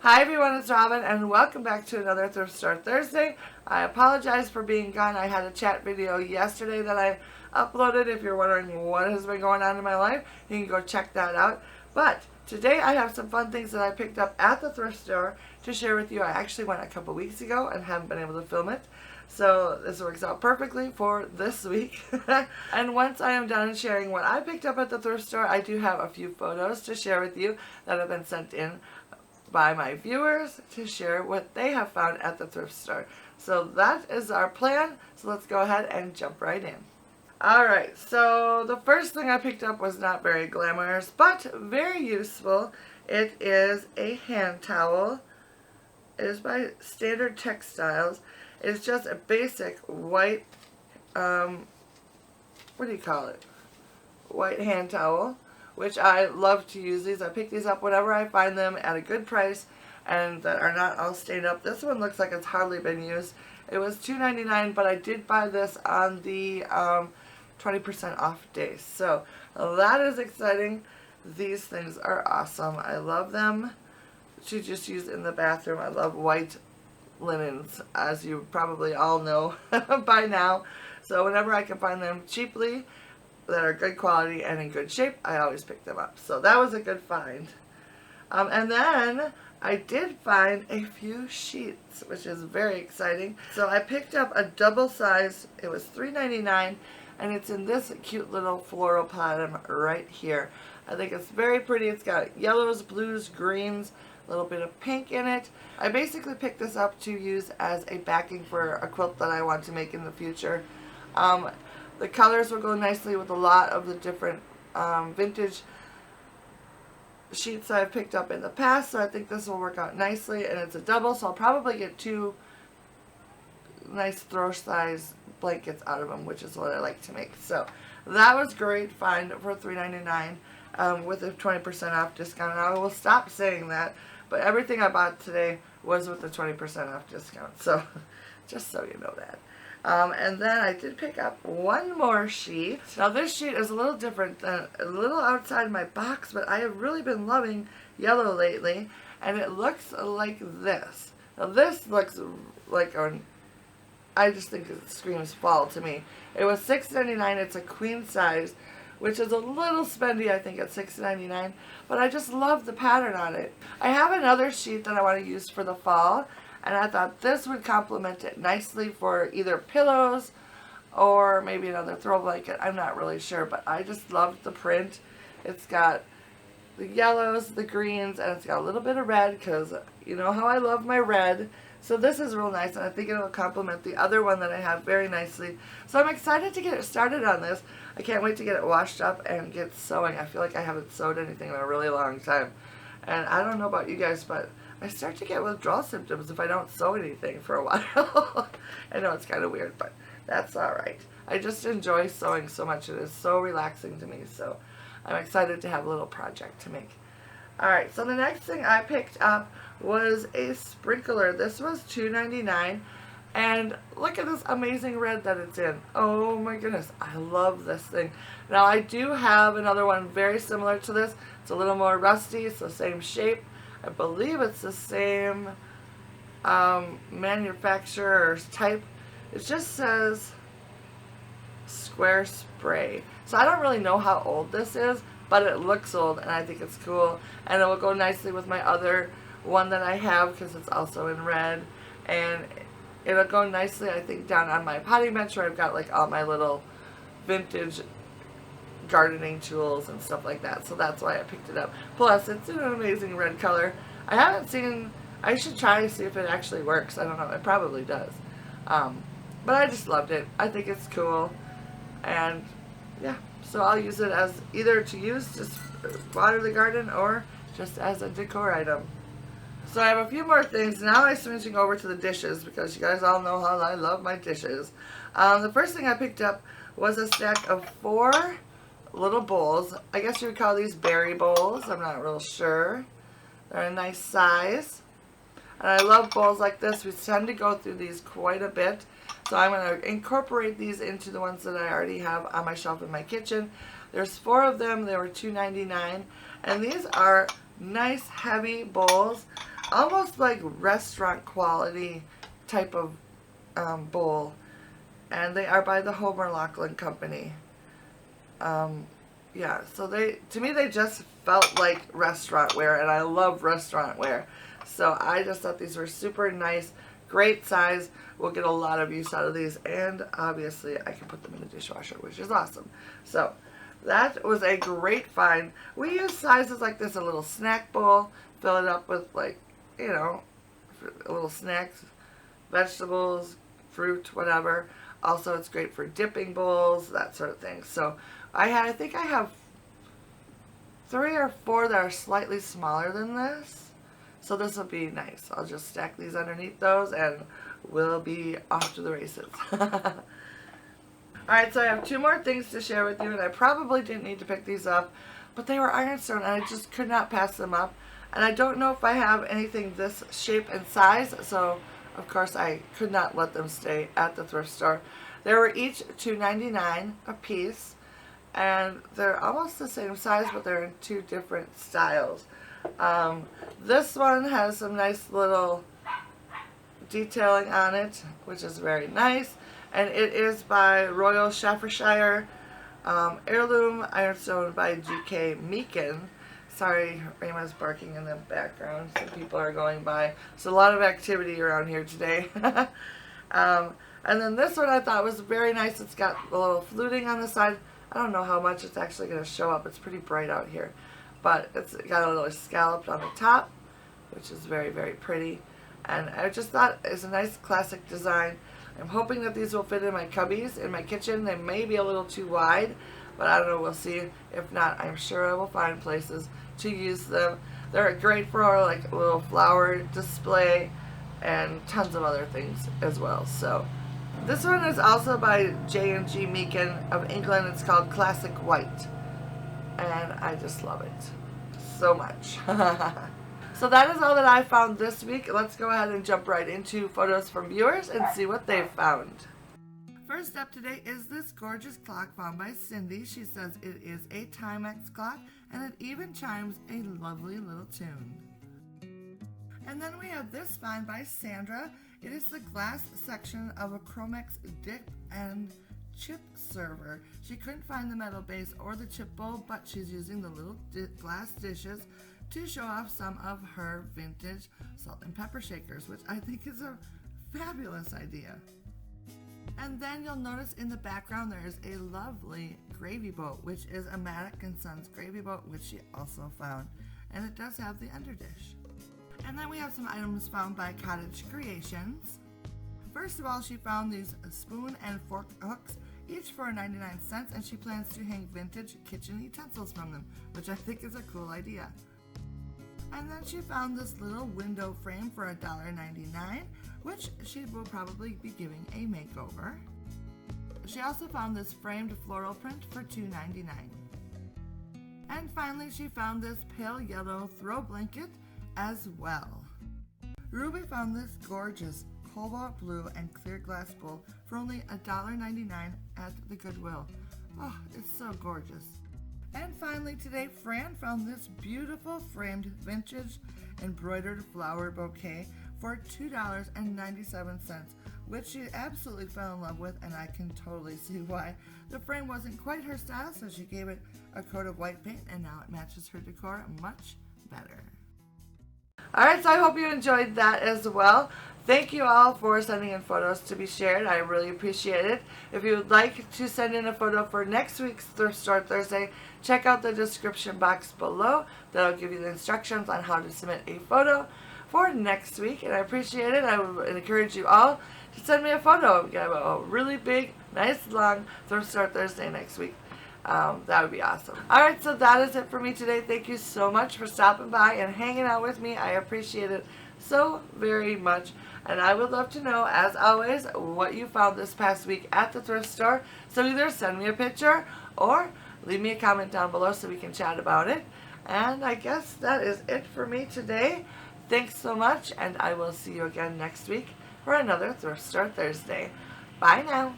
Hi everyone, it's Robin and welcome back to another Thrift Store Thursday. I apologize for being gone. I had a chat video yesterday that I uploaded. If you're wondering what has been going on in my life, you can go check that out. But today I have some fun things that I picked up at the thrift store to share with you. I actually went a couple weeks ago and haven't been able to film it. So this works out perfectly for this week. And once I am done sharing what I picked up at the thrift store, I do have a few photos to share with you that have been sent in by my viewers to share what they have found at the thrift store. So that is our plan. So let's go ahead and jump right in. Alright, so the first thing I picked up was not very glamorous, but very useful. It is a hand towel. It is by Standard Textiles. It's just a basic white, what do you call it? White hand towel, which I love to use these. I pick these up whenever I find them at a good price and that are not all stained up. This one looks like it's hardly been used. It was $2.99, but I did buy this on the 20% off day. So that is exciting. These things are awesome. I love them to just use in the bathroom. I love white linens, as you probably all know by now. So whenever I can find them cheaply, that are good quality and in good shape, I always pick them up. So that was a good find. And then I did find a few sheets, which is very exciting. So I picked up a double size. It was $3.99, and it's in this cute little floral pattern right here. I think it's very pretty. It's got yellows, blues, greens, a little bit of pink in it. I basically picked this up to use as a backing for a quilt that I want to make in the future. The colors will go nicely with a lot of the different vintage sheets I've picked up in the past, so I think this will work out nicely. And it's a double, so I'll probably get two nice throw size blankets out of them, which is what I like to make. So that was great find for $3.99 with a 20% off discount. And I will stop saying that, but everything I bought today was with the 20% off discount. So just so you know that. And then I did pick up one more sheet. Now this sheet is a little different, a little outside my box, but I have really been loving yellow lately, and it looks like this. Now this looks like I just think it screams fall to me. It was $6.99. It's a queen size, which is a little spendy, I think, at $6.99, but I just love the pattern on it. I have another sheet that I want to use for the fall, and I thought this would complement it nicely for either pillows or maybe another throw blanket. I'm not really sure, but I just love the print. It's got the yellows, the greens, and it's got a little bit of red because you know how I love my red. So this is real nice, and I think it will complement the other one that I have very nicely. So I'm excited to get it started on this. I can't wait to get it washed up and get sewing. I feel like I haven't sewed anything in a really long time. And I don't know about you guys, but I start to get withdrawal symptoms if I don't sew anything for a while. I know it's kind of weird, but that's alright. I just enjoy sewing so much. It is so relaxing to me, so I'm excited to have a little project to make. Alright, so the next thing I picked up was a sprinkler. This was $2.99, and look at this amazing red that it's in. Oh my goodness, I love this thing. Now I do have another one very similar to this. It's a little more rusty. It's the same shape. I believe it's the same manufacturer or type. It just says square spray. So I don't really know how old this is, but it looks old and I think it's cool. And it will go nicely with my other one that I have because it's also in red. And it'll go nicely, I think, down on my potting bench where I've got like all my little vintage gardening tools and stuff like that. So that's why I picked it up. Plus, it's an amazing red color. I haven't seen, I should try to see if it actually works. I don't know, it probably does. But I just loved it. I think it's cool. And yeah, so I'll use it as either to use, just water the garden, or just as a decor item. So I have a few more things. Now I'm switching over to the dishes because you guys all know how I love my dishes. The first thing I picked up was a stack of 4 little bowls. I guess you would call these berry bowls. I'm not real sure. They're a nice size. And I love bowls like this. We tend to go through these quite a bit. So I'm going to incorporate these into the ones that I already have on my shelf in my kitchen. There's 4 of them. They were $2.99. And these are nice heavy bowls, almost like restaurant quality type of bowl. And they are by the Homer Laughlin Company. Yeah, so to me they just felt like restaurant wear, and I love restaurant wear. So I just thought these were super nice, great size. We'll get a lot of use out of these, and obviously I can put them in the dishwasher, which is awesome. So that was a great find. We use sizes like this, a little snack bowl, fill it up with, like, you know, a little snacks, vegetables, fruit, whatever. Also, it's great for dipping bowls, that sort of thing. So I think I have 3 or 4 that are slightly smaller than this. So this will be nice. I'll just stack these underneath those and we'll be off to the races. Alright, so I have 2 more things to share with you, and I probably didn't need to pick these up, but they were ironstone and I just could not pass them up. And I don't know if I have anything this shape and size, so of course I could not let them stay at the thrift store. They were each $2.99 a piece, and they're almost the same size, but they're in 2 different styles. This one has some nice little detailing on it, which is very nice, and it is by Royal Staffordshire Heirloom Ironstone by G.K. Meakin. Sorry, Rayma's barking in the background. Some people are going by. So a lot of activity around here today. And then this one I thought was very nice. It's got a little fluting on the side. I don't know how much it's actually going to show up. It's pretty bright out here. But it's got a little scallop on the top, which is very, very pretty. And I just thought it's a nice classic design. I'm hoping that these will fit in my cubbies in my kitchen. They may be a little too wide, but I don't know. We'll see. If not, I'm sure I will find places to use them. They're great for like a little flower display and tons of other things as well. So this one is also by J&G Meakin of England. It's called Classic White, and I just love it so much. So that is all that I found this week. Let's go ahead and jump right into photos from viewers and see what they've found. First up today is this gorgeous clock found by Cindy. She says it is a Timex clock, and it even chimes a lovely little tune. And then we have this find by Sandra. It is the glass section of a Chromex dip and chip server. She couldn't find the metal base or the chip bowl, but she's using the little glass dishes to show off some of her vintage salt and pepper shakers, which I think is a fabulous idea. And then you'll notice in the background there is a lovely gravy boat, which is a Maddock & Sons gravy boat, which she also found. And it does have the underdish. And then we have some items found by Cottage Creations. First of all, she found these spoon and fork hooks, each for 99 cents, and she plans to hang vintage kitchen utensils from them, which I think is a cool idea. And then she found this little window frame for $1.99, which she will probably be giving a makeover. She also found this framed floral print for $2.99. And finally, she found this pale yellow throw blanket as well. Ruby found this gorgeous cobalt blue and clear glass bowl for only $1.99 at the Goodwill. Oh, it's so gorgeous. And finally today, Fran found this beautiful framed vintage embroidered flower bouquet for $2.97, which she absolutely fell in love with, and I can totally see why. The frame wasn't quite her style, so she gave it a coat of white paint, and now it matches her decor much better. Alright, so I hope you enjoyed that as well. Thank you all for sending in photos to be shared. I really appreciate it. If you would like to send in a photo for next week's Thrift Store Thursday, check out the description box below. That'll give you the instructions on how to submit a photo for next week, and I appreciate it. I would encourage you all to send me a photo. We have a really big, nice, long Thrift Store Thursday next week. That would be awesome. Alright, so that is it for me today. Thank you so much for stopping by and hanging out with me. I appreciate it so very much. And I would love to know, as always, what you found this past week at the thrift store. So either send me a picture or leave me a comment down below so we can chat about it. And I guess that is it for me today. Thanks so much, and I will see you again next week for another Thrift Store Thursday. Bye now.